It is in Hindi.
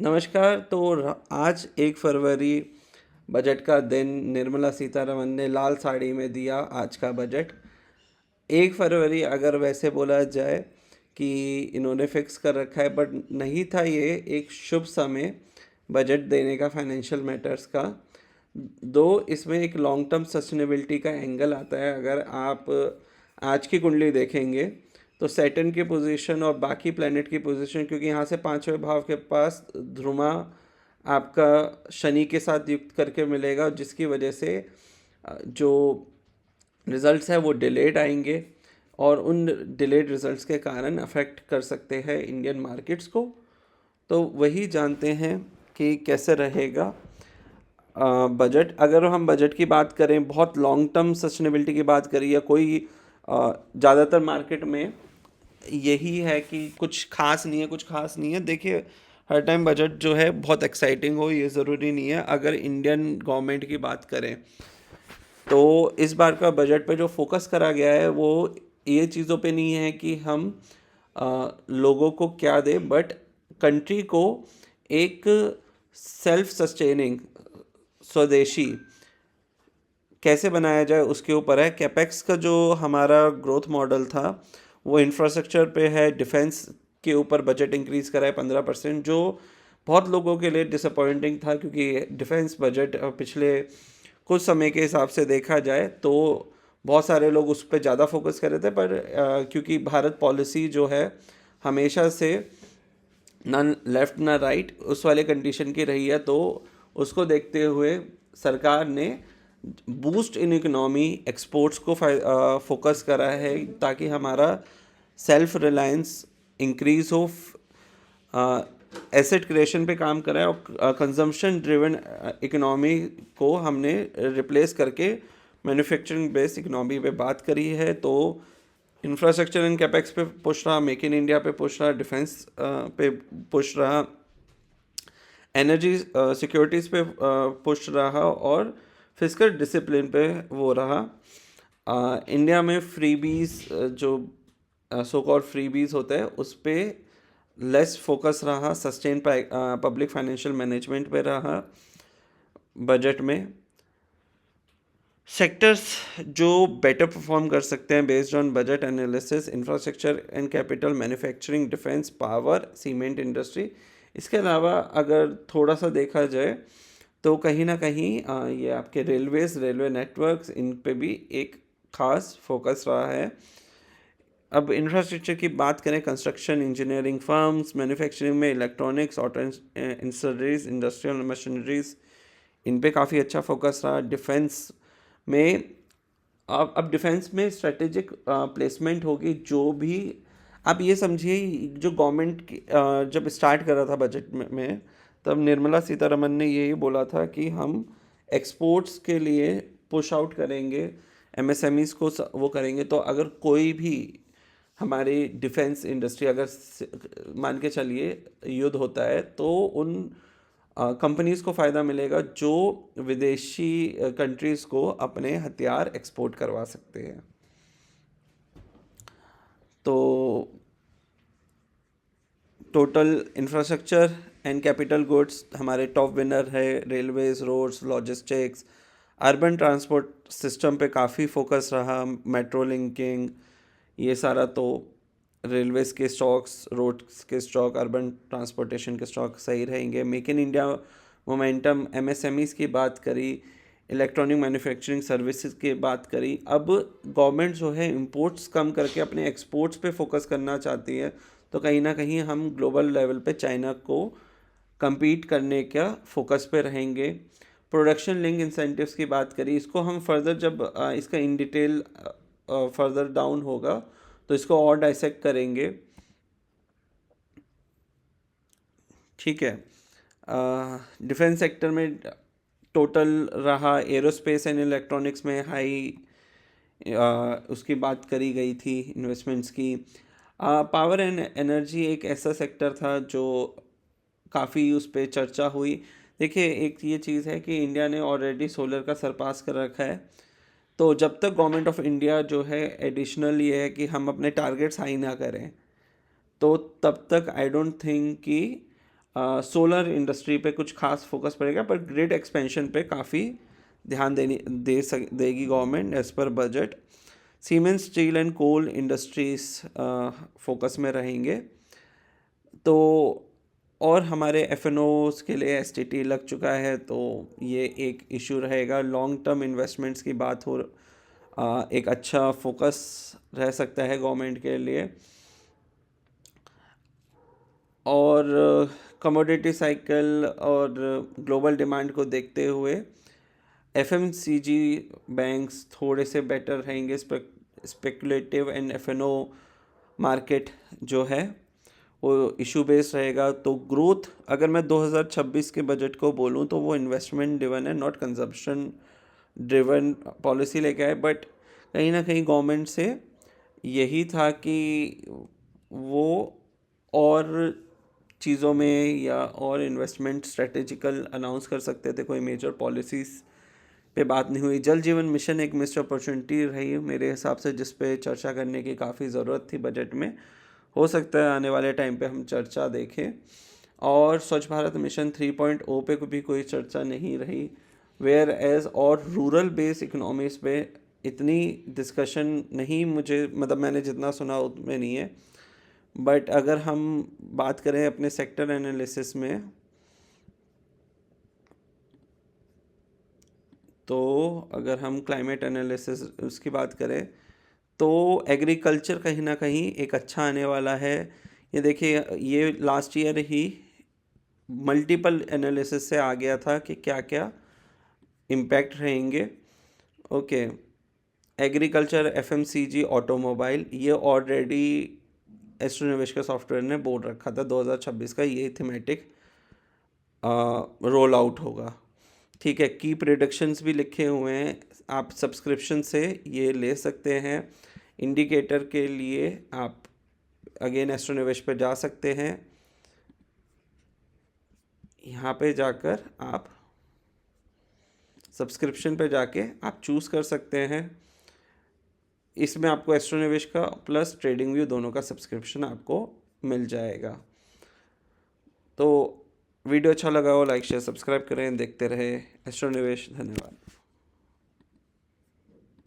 नमस्कार। आज 1 फरवरी बजट का दिन। निर्मला सीतारमन ने लाल साड़ी में दिया आज का बजट। 1 फरवरी अगर वैसे बोला जाए कि इन्होंने फिक्स कर रखा है, बट नहीं था ये एक शुभ समय बजट देने का फाइनेंशियल मैटर्स का। दो इसमें एक लॉन्ग टर्म सस्टेनेबिलिटी का एंगल आता है। अगर आप आज की कुंडली देखेंगे तो सैटर्न की पोजीशन और बाकी प्लैनेट की पोजीशन, क्योंकि यहाँ से पांचवें भाव के पास ध्रुमा आपका शनि के साथ युक्त करके मिलेगा, जिसकी वजह से जो रिजल्ट्स है वो डिलेड आएंगे और उन डिलेड रिजल्ट्स के कारण अफेक्ट कर सकते हैं इंडियन मार्केट्स को। तो वही जानते हैं कि कैसे रहेगा बजट। अगर हम बजट की बात करें, बहुत लॉन्ग टर्म सस्टेनेबिलिटी की बात करें, या कोई ज़्यादातर मार्केट में यही है कि कुछ खास नहीं है, कुछ खास नहीं है। देखिए, हर टाइम बजट जो है बहुत एक्साइटिंग हो ये ज़रूरी नहीं है। अगर इंडियन गवर्नमेंट की बात करें तो इस बार का बजट पे जो फोकस करा गया है वो ये चीज़ों पे नहीं है कि हम लोगों को क्या दें, बट कंट्री को एक सेल्फ सस्टेनिंग स्वदेशी कैसे बनाया जाए उसके ऊपर है। कैपेक्स का जो हमारा ग्रोथ मॉडल था वो इंफ्रास्ट्रक्चर पे है। डिफेंस के ऊपर बजट इंक्रीज़ करा है 15%, जो बहुत लोगों के लिए डिसअपॉइंटिंग था, क्योंकि डिफेंस बजट पिछले कुछ समय के हिसाब से देखा जाए तो बहुत सारे लोग उस पर ज़्यादा फोकस कर रहे थे। पर क्योंकि भारत पॉलिसी जो है हमेशा से ना लेफ़्ट ना राइट उस वाले कंडीशन की रही है, तो उसको देखते हुए सरकार ने बूस्ट इन इकोनॉमी एक्सपोर्ट्स को फोकस करा है, ताकि हमारा सेल्फ रिलायंस इंक्रीज हो, एसेट क्रिएशन पे काम करा है और कंजम्पशन ड्रिवन इकोनॉमी को हमने रिप्लेस करके मैन्युफैक्चरिंग बेस्ड इकोनॉमी पे बात करी है। तो इंफ्रास्ट्रक्चर एंड कैपेक्स पे पुश रहा, मेक इन इंडिया पे पुश रहा, डिफेंस पे पुश रहा, एनर्जी सिक्योरिटीज़ पे पुश रहा, और फिजिकल डिसिप्लिन पे वो रहा। इंडिया में फ्रीबीज जो सो कॉल्ड फ्रीबीज होते हैं उस पे लेस फोकस रहा, सस्टेन पब्लिक फाइनेंशियल मैनेजमेंट पे रहा बजट में। सेक्टर्स जो बेटर परफॉर्म कर सकते हैं based on budget analysis: infrastructure and capital, manufacturing, defence, power, cement industry. इसके अलावा अगर थोड़ा सा देखा जाए तो कहीं ना कहीं ये आपके रेलवेज, रेलवे नेटवर्क्स, इन पे भी एक खास फोकस रहा है। अब इंफ्रास्ट्रक्चर की बात करें, कंस्ट्रक्शन, इंजीनियरिंग फर्म्स, मैन्युफैक्चरिंग में electronics, auto industries, industrial machineries, इन पे काफ़ी अच्छा फोकस रहा। डिफेंस में अब डिफेंस में स्ट्रेटेजिक प्लेसमेंट होगी। जो भी आप ये समझिए, जो गवर्नमेंट जब स्टार्ट कर रहा था बजट में तब निर्मला सीतारमन ने यही बोला था कि हम एक्सपोर्ट्स के लिए पुश आउट करेंगे, एमएसएमईज को वो करेंगे। तो अगर कोई भी हमारी डिफेंस इंडस्ट्री, अगर मान के चलिए युद्ध होता है, तो उन कंपनीज़ को फ़ायदा मिलेगा जो विदेशी कंट्रीज़ को अपने हथियार एक्सपोर्ट करवा सकते हैं। तो total infrastructure and capital goods हमारे टॉप विनर है। Railways, roads, logistics, urban transport system पे काफ़ी फोकस रहा। मेट्रो लिंकिंग, ये सारा तो रेलवेज के स्टॉक्स, रोड्स के स्टॉक, अर्बन ट्रांसपोर्टेशन के स्टॉक सही रहेंगे। Make in India momentum, MSMEs की बात करी, इलेक्ट्रॉनिक मैन्युफैक्चरिंग सर्विसेज की बात करी। अब गवर्नमेंट जो है इंपोर्ट्स कम करके अपने एक्सपोर्ट्स पे फोकस करना चाहती है, तो कहीं ना कहीं हम ग्लोबल लेवल पे चाइना को compete करने का फोकस पे रहेंगे। प्रोडक्शन लिंक इंसेंटिव्स की बात करी, इसको हम फर्दर जब इसका इन डिटेल फर्दर डाउन होगा तो इसको और डाइसेक्ट करेंगे। ठीक है। डिफेंस सेक्टर में टोटल रहा, एरोस्पेस एंड इलेक्ट्रॉनिक्स में हाई उसकी बात करी गई थी इन्वेस्टमेंट्स की। पावर एंड एनर्जी एक ऐसा सेक्टर था जो काफ़ी उस पर चर्चा हुई। देखिए, एक ये चीज़ है कि इंडिया ने ऑलरेडी सोलर का सरपास कर रखा है, तो जब तक गवर्नमेंट ऑफ इंडिया जो है एडिशनल ये है कि हम अपने टारगेट्स हाई ना करें, तो तब तक आई डोंट थिंक कि सोलर इंडस्ट्री पे कुछ खास फोकस पड़ेगा, पर ग्रिड एक्सपेंशन पे काफ़ी ध्यान देगी government as per budget. Cement, steel and coal industries focus में रहेंगे। तो और हमारे एफएनओस के लिए एसटीटी लग चुका है, तो ये एक इशू रहेगा। लॉन्ग टर्म इन्वेस्टमेंट्स की बात हो, एक अच्छा फोकस रह सकता है गवर्नमेंट के लिए। और कमोडिटी साइकिल और ग्लोबल डिमांड को देखते हुए एफएमसीजी बैंक्स थोड़े से बेटर रहेंगे। स्पेकुलेटिव एंड एफएनओ मार्केट जो है वो इशू बेस्ड रहेगा। तो ग्रोथ, अगर मैं 2026 के बजट को बोलूँ तो वो इन्वेस्टमेंट ड्रिवन है, नॉट कंजप्शन ड्रिवन पॉलिसी लेके आए। बट कहीं ना कहीं गवर्नमेंट से यही था कि वो और चीज़ों में या और इन्वेस्टमेंट स्ट्रेटेजिकल अनाउंस कर सकते थे। कोई मेजर पॉलिसीज़ पे बात नहीं हुई। जल जीवन मिशन एक मिस्ड अपॉर्चुनिटी रही मेरे हिसाब से, जिस पे चर्चा करने की काफ़ी ज़रूरत थी बजट में। हो सकता है आने वाले टाइम पे हम चर्चा देखें। और स्वच्छ भारत मिशन 3.0 पे भी कोई चर्चा नहीं रही। वेयर एज और रूरल बेस इकोनॉमीज़ पे इतनी डिस्कशन नहीं, मुझे मतलब मैंने जितना सुना उतने नहीं है। बट अगर हम बात करें अपने सेक्टर एनालिसिस में, तो अगर हम क्लाइमेट एनालिसिस उसकी बात करें तो एग्रीकल्चर कहीं ना कहीं एक अच्छा आने वाला है। ये देखिए, ये लास्ट ईयर ही मल्टीपल एनालिसिस से आ गया था कि क्या क्या इम्पैक्ट रहेंगे। ओके, एग्रीकल्चर, एफएमसीजी, ऑटोमोबाइल, ये ऑलरेडी एस्ट्रोनिवेश के सॉफ्टवेयर ने बोल रखा था 2026 का ये थीमेटिक रोल आउट होगा। ठीक है, की प्रेडिक्शंस भी लिखे हुए हैं, आप सब्सक्रिप्शन से ये ले सकते हैं। इंडिकेटर के लिए आप अगेन एस्ट्रोनिवेश पे जा सकते हैं। यहाँ पे जाकर आप सब्सक्रिप्शन पे जाके आप चूज़ कर सकते हैं। इसमें आपको एस्ट्रोनिवेश का प्लस ट्रेडिंग व्यू दोनों का सब्सक्रिप्शन आपको मिल जाएगा। तो वीडियो अच्छा लगा हो लाइक शेयर सब्सक्राइब करें, देखते रहे एस्ट्रोनिवेश। धन्यवाद।